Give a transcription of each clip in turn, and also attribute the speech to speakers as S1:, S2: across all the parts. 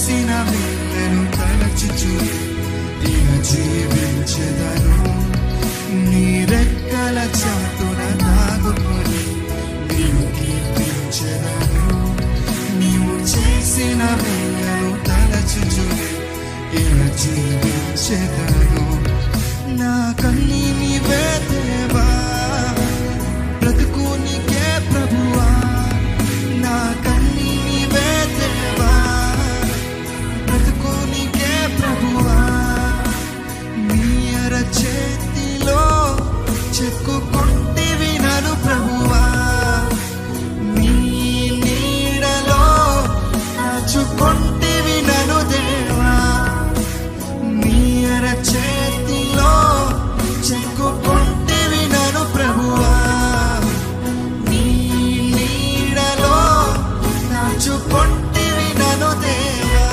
S1: చేసిన మేలను తలచుచు ఇక జీవించెదను. నీ రెక్కల చాటున దాగుకొని నీవు కీర్తించెదను. నీవు చేసిన మేలను తలచుచు ఇక జీవించెదను. నా కన్నీ నీవే దేవా, బ్రతుకు నీకే ప్రభువా. నా కన్నీ నీవే దేవా, బ్రతుకు నీకే ప్రభువా. నీ అరచేతిలో చెక్కుకొంటివి నన్ను ప్రభువా. నీ నీడలో దాచుకొంటివి నన్ను దేవా. నీ అరచేతిలో చెక్కుకొంటివి నన్ను ప్రభువా. నీ నీడలో దాచుకొంటివి నన్ను దేవా.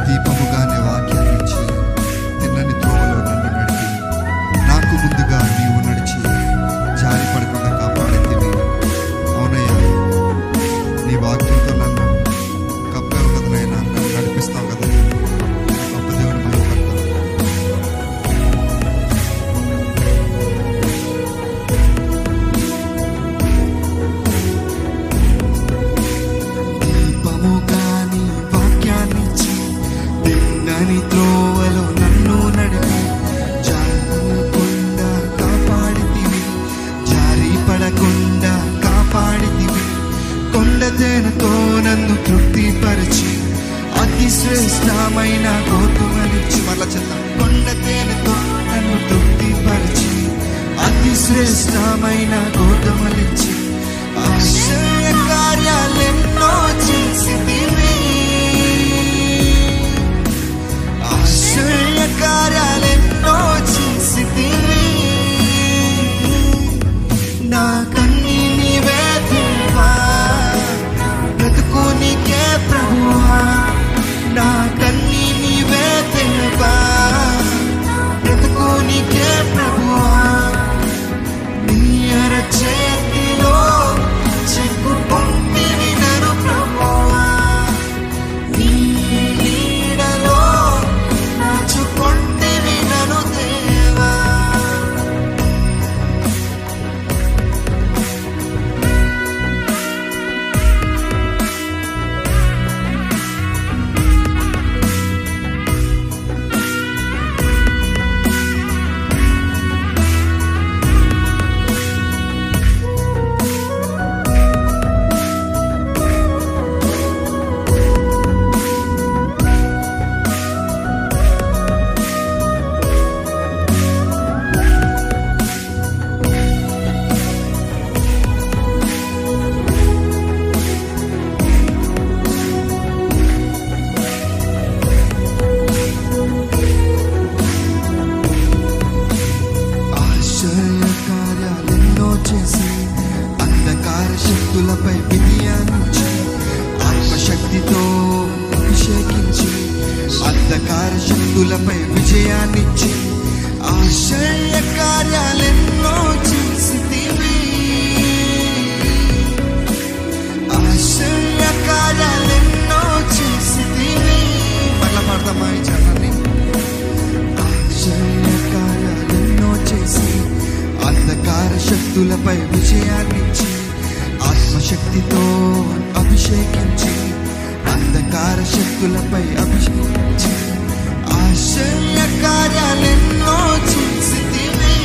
S1: దీపముగానే వాక్యాన్ని ఇచ్చి తిన్నని త్రోవలో నన్ను నడిపి నాకు ముందుగా నీవు నడిచి జారి పడకుండా కాపాడేది. అవునయ్యా, నీ వాక్యంతో నన్ను కప్పావు కదా నాయనా, నన్ను నడిపిస్తావు కదా. గొప్ప దేవుని మహిమపడతాను. దీపముగాని వాక్యాన్నిచ్చి తిన్నని త్రోవలో నన్ను నడిపి జారకుండా కాపాడితివి. జారి పడకుండా కాపాడితివి. కొండతేనతో నన్ను తృప్తిపరిచి అతి శ్రేష్టమైన గోధుమలిచ్చి కొండతేనతో నన్ను తృప్తిపరిచి అతి శ్రేష్టమైన గోధుమలిచ్చి ఆశ్చర్య కార్యాలెన్నో చేసితివి. ఆశ్చర్య కార్యాలెన్నో చేసితివి. నా కన్నీ నీవే దేవా, బ్రతుకు నీకే ప్రభువా. నా కన్నీ నీవే దేవా, బ్రతుకు నీకే ప్రభువా. నీ అరచేతిలో చెక్కుకొంటివి నన్ను ప్రభువా. నీ నీడలో దాచుకొంటివి నన్ను దేవా. ఆశ్చర్య కార్యాలెన్నో చేసి అంధకార శక్తులపై విజయాన్నిచ్చి ఆత్మశక్తితో అభిషేకించి అంధకార శక్తులపై విజయాన్నిచ్చి ఆశ్చర్య కార్యాలెన్నో చేసితివి. ఆశ్చర్య కార్యాలెన్నో చేసితివి. మళ్ళా పాడదామా ఈ చరణాన్ని? ఆశ్చర్య కార్యాలెన్నో చేసి అంధకార శక్తులపై విజయాన్నిచ్చి ఆత్మశక్తితో అభిషేకించి అంధకార శక్తులపై అభిషేకించి ఆశ్చర్య కార్యాలెన్నో చేసితివి.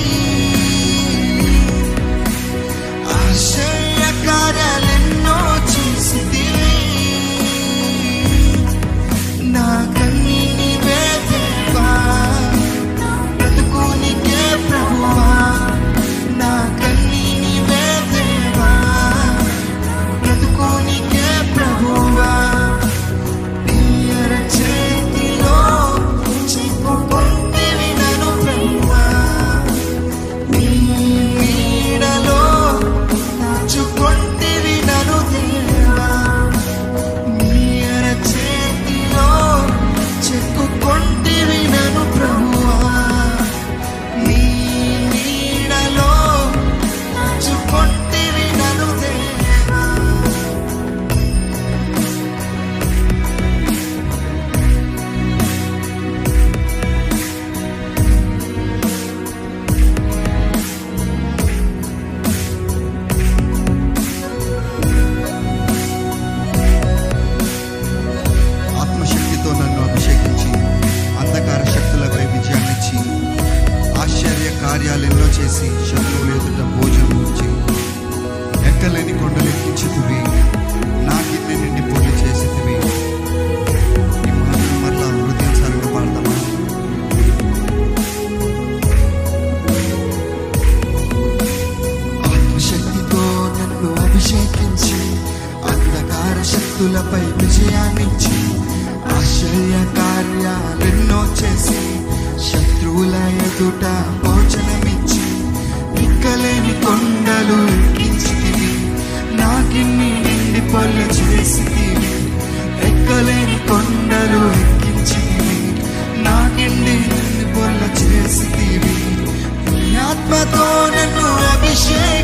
S1: కొండలు ఎక్కించుతువి, నా గిన్నె నిండి పొల్లు చేసితివి. ఈ మాటలు మరలా హృదయానుసారంగా పాడతామా?
S2: ఆత్మశక్తితో నన్ను అభిషేకించి అంధకార శక్తులపై విజయాన్నిచ్చి ఆశ్చర్య కార్యాలెన్నో చేసి శత్రువుల ఎదుట భోజనమిచ్చి ఎక్కలేని కొండలు ఎక్కించితివి, నా గిన్నె నిండి పొల్ల చేసితివి. ఎక్కలేని కొండలు ఎక్కించితివి, నా గిన్నె నిండి పొల్ల చేసితివి. నీ ఆత్మతో నన్ను అభిషేకించి